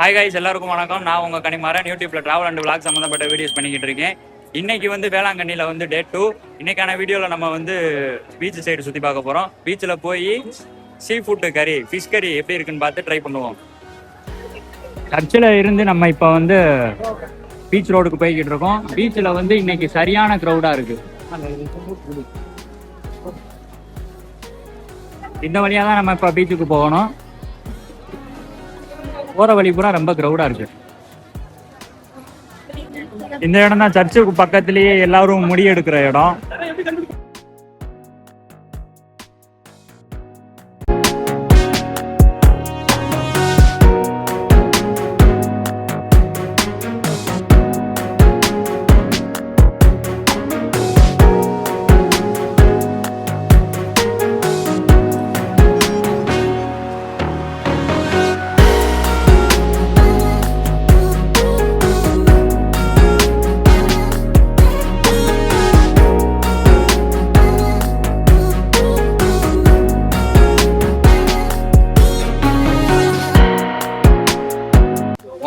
Hi guys, எல்லாருக்கும் வணக்கம். நான் உங்கள் கனிமாறன். யூடியூப்ல டிராவல் அண்ட் விளாக் சம்மந்தப்பட்ட வீடியோஸ் பண்ணிக்கிட்டு இருக்கேன். இன்னைக்கு வந்து வேளாங்கண்ணியில் வந்து டே 2. இன்னைக்கான வீடியோவில் நம்ம வந்து பீச் சைடு சுற்றி பார்க்க போகிறோம். பீச்சில் போய் சீ ஃபுட்டு கறி, ஃபிஷ் கறி எப்படி இருக்குன்னு பார்த்து ட்ரை பண்ணுவோம். சர்ச்சில் இருந்து நம்ம இப்போ வந்து பீச் ரோடுக்கு போய்கிட்டு இருக்கோம். பீச்சில் வந்து இன்னைக்கு சரியான க்ரௌடாக இருக்கு. இந்த வழியாக தான் நம்ம இப்போ பீச்சுக்கு போகணும். போற வழி பூரா ரொம்ப கிரௌடா இருக்கு. இந்த இடம் தான் சர்ச்சுக்கு பக்கத்திலேயே எல்லாரும் முடி எடுக்கிற இடம்.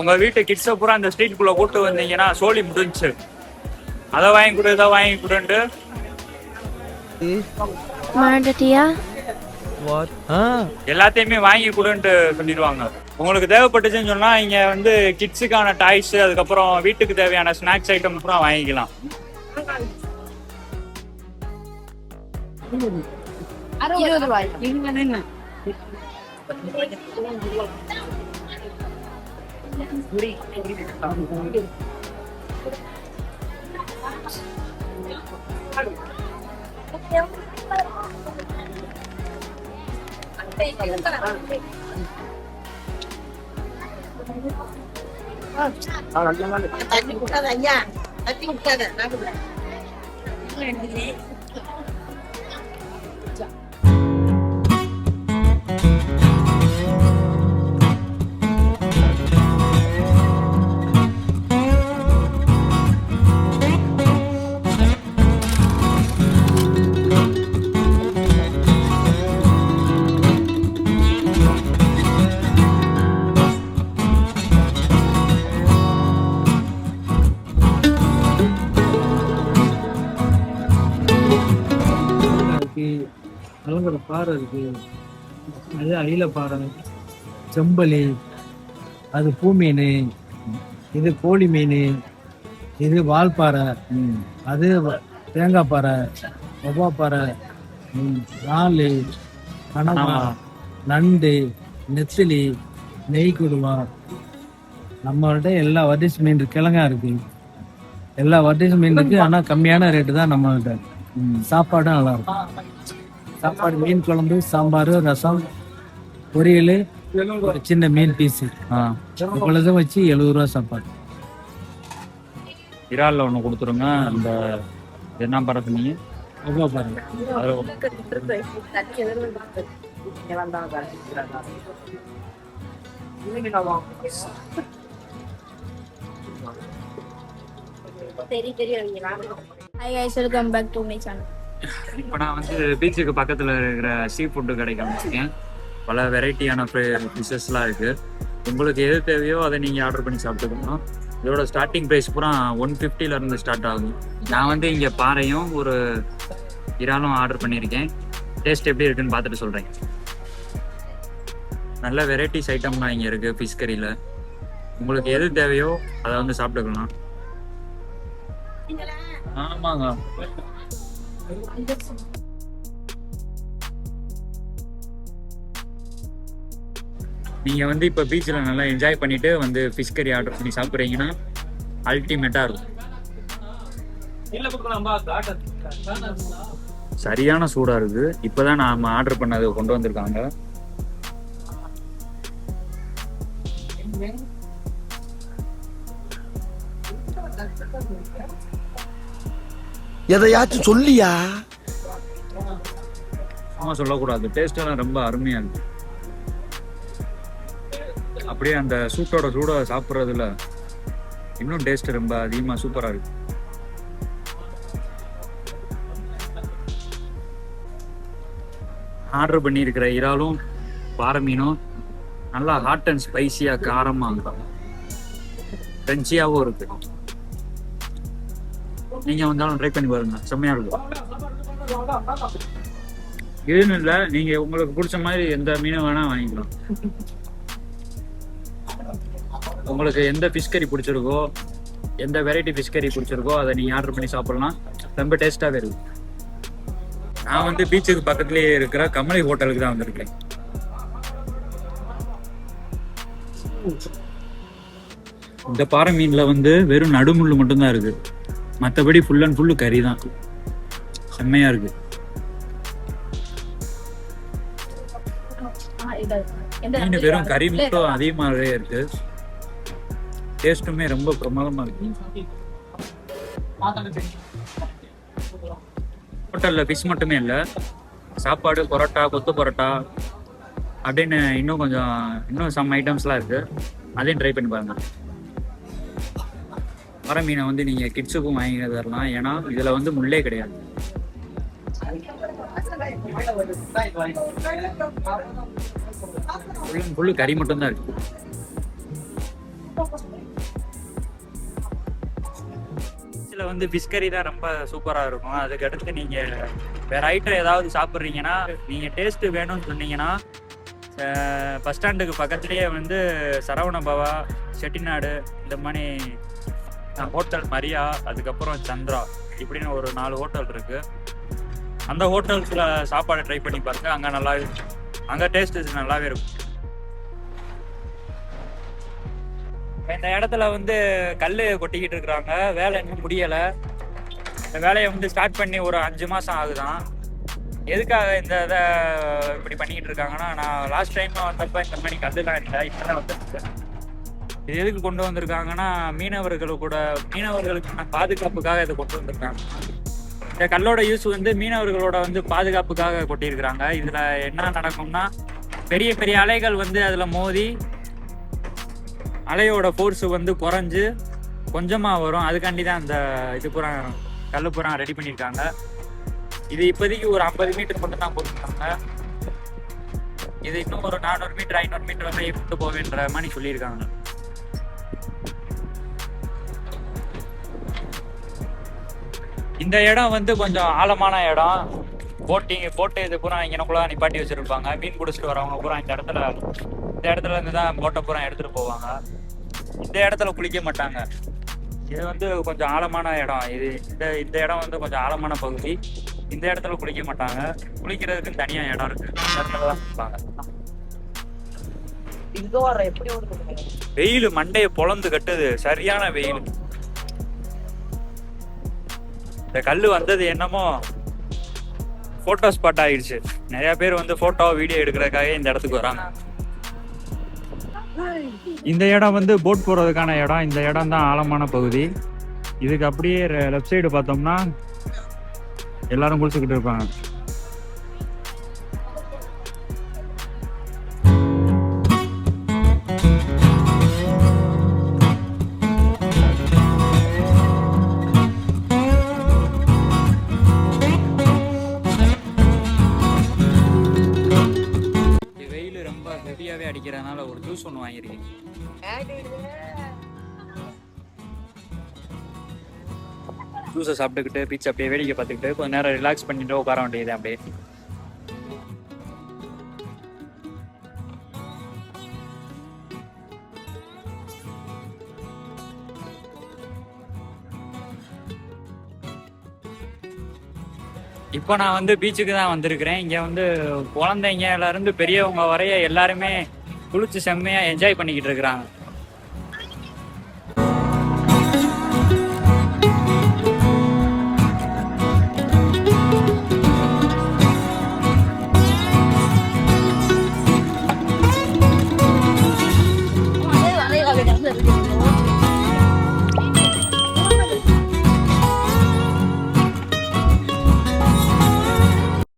உங்க வீட்டு கிட்ஸை பூரா அந்த ஸ்ட்ரீட்குள்ள கூட்டு வந்தீங்கன்னா சோழி முடிஞ்சு. அதை வாங்கி கொடு, இதை வாங்கி கொடுன்ட்டு எல்லாத்தையுமே வாங்கி கொடுன்ட்டு சொல்லிடுவாங்க. உங்களுக்கு தேவைப்பட்டுச்சுன்னு சொன்னா இங்க வந்து கிட்ஸுக்கான டாய்ஸ், அதுக்கப்புறம் வீட்டுக்கு தேவையான ஸ்நாக்ஸ் ஐட்டம் பூரா வாங்கிக்கலாம். அலங்கர பாறை இருக்கு, அது அயில பாறை, செம்பலி, அது பூமீன், இது கோழி மீன், இது வால்பாறை, அது தேங்காய் பாறை, ஒவ்வா பாறை, இறால், கனவா, நண்டு, நெத்திலி, நெய் குடுவா. நம்மள்ட்ட எல்லா வரிசை மீன் இருக்கு, கிழங்கா இருக்கு, எல்லா வரிசை மீன் இருக்கு. ஆனா கம்மியான ரேட்டு தான் நம்மள்ட்ட. சாப்பாடும் நல்லா இருக்கும். சாப்பாடு மீன் குழம்பு, சாம்பார், ரசம், பொரியல், ஒரு சின்ன மீன் பீஸு, இவ்வளவுதான் வச்சு 70 ரூபா சாப்பாடு. இறால்ல ஒன்று கொடுத்துருங்க. அந்த என்ன பாரு நீங்க எவ்வளோ பாருங்க. இப்போ நான் வந்து பீச்சுக்கு பக்கத்தில் இருக்கிற சீ ஃபுட்டு கடைக்கு அமைச்சிருக்கேன். பல வெரைட்டியான ஃபிஷஸ்லாம் இருக்குது. உங்களுக்கு எது தேவையோ அதை நீங்கள் ஆர்டர் பண்ணி சாப்பிட்டுக்கணும். இதோட ஸ்டார்டிங் ப்ரைஸ் பூரா 150 ஸ்டார்ட் ஆகும். நான் வந்து இங்கே பாறையும் ஒரு இறாலும் ஆர்டர் பண்ணியிருக்கேன். டேஸ்ட் எப்படி இருக்குன்னு பார்த்துட்டு சொல்கிறேன். நல்ல வெரைட்டிஸ் ஐட்டம்லாம் இங்கே இருக்குது ஃபிஷ் கறியில். உங்களுக்கு எது தேவையோ அதை வந்து சாப்பிட்டுக்கலாம். ஆமாங்க. நீங்க வந்து இப்ப பீச்ல நல்லா என்ஜாய் பண்ணிட்டு வந்து ஃபிஷ் கறி ஆர்டர் பண்ணி சாப்பிடுறீங்கன்னா அல்டிமேட்டா இருக்கும். சரியான சூடா இருக்கு. இப்பதான் நாம ஆர்டர் பண்ணது கொண்டு வந்திருக்காங்க. எதையாச்சும் சொல்லியா? சும்மா சொல்லக்கூடாது. டேஸ்ட் எல்லாம் ரொம்ப அருமையா இருக்கு. அப்படியே அந்த சூட்டோட சூட சாப்பிட்றதுல இன்னும் டேஸ்ட் ரொம்ப அதிகமாக சூப்பராக இருக்கு. ஆர்டர் பண்ணியிருக்கிற இறாலும் பாறை மீனும் நல்லா ஹாட் அண்ட் ஸ்பைசியா காரமா கிரன்ச்சியாவும் இருக்கு. நீங்க வந்தாலும் ட்ரை பண்ணி பாருங்க, செம்மையா இருக்கும். இதுன்னு இல்லை, நீங்க உங்களுக்கு பிடிச்ச மாதிரி எந்த மீனும் வேணா வாங்கிக்கலாம். உங்களுக்கு எந்த ஃபிஷ் கறி பிடிச்சிருக்கோ, எந்த வெரைட்டி ஃபிஷ் கறி பிடிச்சிருக்கோ அதை நீங்க ஆர்டர் பண்ணி சாப்பிடலாம். ரொம்ப டேஸ்டாகவே இருக்கும். நான் வந்து பீச்சுக்கு பக்கத்துலேயே இருக்கிற கமலை ஹோட்டலுக்கு தான் வந்திருக்கேன். இந்த பாறை மீன்ல வந்து வெறும் நடுமுள்ளு மட்டும்தான் இருக்கு, மற்றபடி ஃபுல் அண்ட் ஃபுல்லு கறி தான். செம்மையா இருக்கு. மீன் வெறும் கறி மட்டும் அதிகமாகவே இருக்கு. டேஸ்ட்டுமே ரொம்ப பிரமாதமா இருக்கு. ஹோட்டலில் ஃபிஷ் மட்டுமே இல்லை, சாப்பாடு, பரோட்டா, கொத்து பரோட்டா அப்படின்னு இன்னும் சம் ஐட்டம்ஸ்லாம் இருக்குது. அதையும் ட்ரை பண்ணி பாருங்க. வர மீனை வந்து நீங்கள் கிட்ஸுக்கும் வாங்கி தரலாம், ஏன்னா இதில் வந்து முள்ளே கிடையாது. ஃபுல்லு கறி மட்டும்தான் இருக்கு. இதில் வந்து ஃபிஷ் கறி தான் ரொம்ப சூப்பராக இருக்கும். அதுக்கடுத்து நீங்கள் வேறு ஐட்டம் ஏதாவது சாப்பிட்றீங்கன்னா, நீங்கள் டேஸ்ட்டு வேணும்னு சொன்னீங்கன்னா பஸ் ஸ்டாண்டுக்கு பக்கத்துலேயே வந்து சரவண பவா, செட்டிநாடு, இந்த மாதிரி ஹோட்டல் மரியா, அதுக்கப்புறம் சந்திரா, இப்படின்னு ஒரு 4 ஹோட்டல் இருக்குது. அந்த ஹோட்டல்ஸில் சாப்பாடு ட்ரை பண்ணி பாருங்க. அங்கே டேஸ்ட்டு நல்லாவே இருக்கும். இந்த இடத்துல வந்து கல் கொட்டிக்கிட்டு இருக்கிறாங்க. வேலை இன்னும் முடியலை. இந்த வேலையை வந்து ஸ்டார்ட் பண்ணி ஒரு 5 மாதம் ஆகுதான். எதுக்காக இந்த இதை இப்படி பண்ணிக்கிட்டு இருக்காங்கன்னா, நான் லாஸ்ட் டைம் வந்தப்போ இந்த மாதிரி கல்லுலாம் இல்லை, இப்போதான் வந்துருக்கேன். இது எதுக்கு கொண்டு வந்திருக்காங்கன்னா, மீனவர்களுக்கான பாதுகாப்புக்காக இதை கொண்டு வந்திருக்காங்க. இந்த கல்லோட யூஸ் வந்து மீனவர்களோட வந்து பாதுகாப்புக்காக கொட்டியிருக்கிறாங்க. இதில் என்ன நடக்கும்னா, பெரிய பெரிய அலைகள் வந்து அதில் மோதி அலையோட ஃபோர்ஸு வந்து குறைஞ்சு கொஞ்சமாக வரும். அதுக்காண்டி தான் அந்த கல் பூரா ரெடி பண்ணியிருக்காங்க. இது இப்போதைக்கு ஒரு 50 மீட்டர் மட்டும் தான் போட்டுருக்காங்க. இது இன்னும் ஒரு 400 மீட்டர் 500 மீட்டர் வந்து கொண்டு போவேன்ற மாதிரி சொல்லியிருக்காங்க. இந்த இடம் வந்து கொஞ்சம் ஆழமான இடம். போட்டு இது பூரா இங்கனக்குள்ள நிப்பாட்டி வச்சிருப்பாங்க. மீன் பிடிச்சிட்டு வரவங்க பூரா இந்த இடத்துல இருந்து தான் போட்டை பூரா எடுத்துட்டு போவாங்க. இந்த இடத்துல குளிக்க மாட்டாங்க. இது வந்து கொஞ்சம் ஆழமான இடம். இந்த இடம் வந்து கொஞ்சம் ஆழமான பகுதி. இந்த இடத்துல குளிக்க மாட்டாங்க. குளிக்கிறதுக்கு தனியா இடம் இருக்கு, இந்த இடத்துல தான் குளிப்பாங்க. வெயில் மண்டைய பொழந்து கட்டுது, சரியான வெயில். இந்த கல்லு வந்தது என்னமோ போட்டோ ஸ்பாட் ஆயிடுச்சு. நிறைய பேர் வந்து போட்டோ வீடியோ எடுக்கிறதுக்காக இந்த இடத்துக்கு வராங்க. இந்த இடம் வந்து போட் போறதுக்கான இடம். இந்த இடம் தான் ஆழமான பகுதி. இதுக்கு அப்படியே லெஃப்ட் சைடு பார்த்தோம்னா எல்லாரும் குளிச்சுக்கிட்டு இருப்பாங்க. ஹெவியாவே அடிக்கிறதுனால ஒரு ஜூஸ் ஒன்று வாங்கியிருக்கேன். ஜூஸை சாப்பிட்டுக்கிட்டு பீச் அப்படியே வேடிக்கை பார்த்துக்கிட்டு கொஞ்ச நேரம் ரிலாக்ஸ் பண்ணிட்டு உட்கார வேண்டியது அப்படியே. இப்போ நான் வந்து பீச்சுக்கு தான் வந்திருக்கிறேன். இங்கே வந்து குழந்தைங்கலேருந்து பெரியவங்க வரைய எல்லாருமே குளிச்சு செம்மையாக என்ஜாய் பண்ணிக்கிட்டு இருக்கிறாங்க.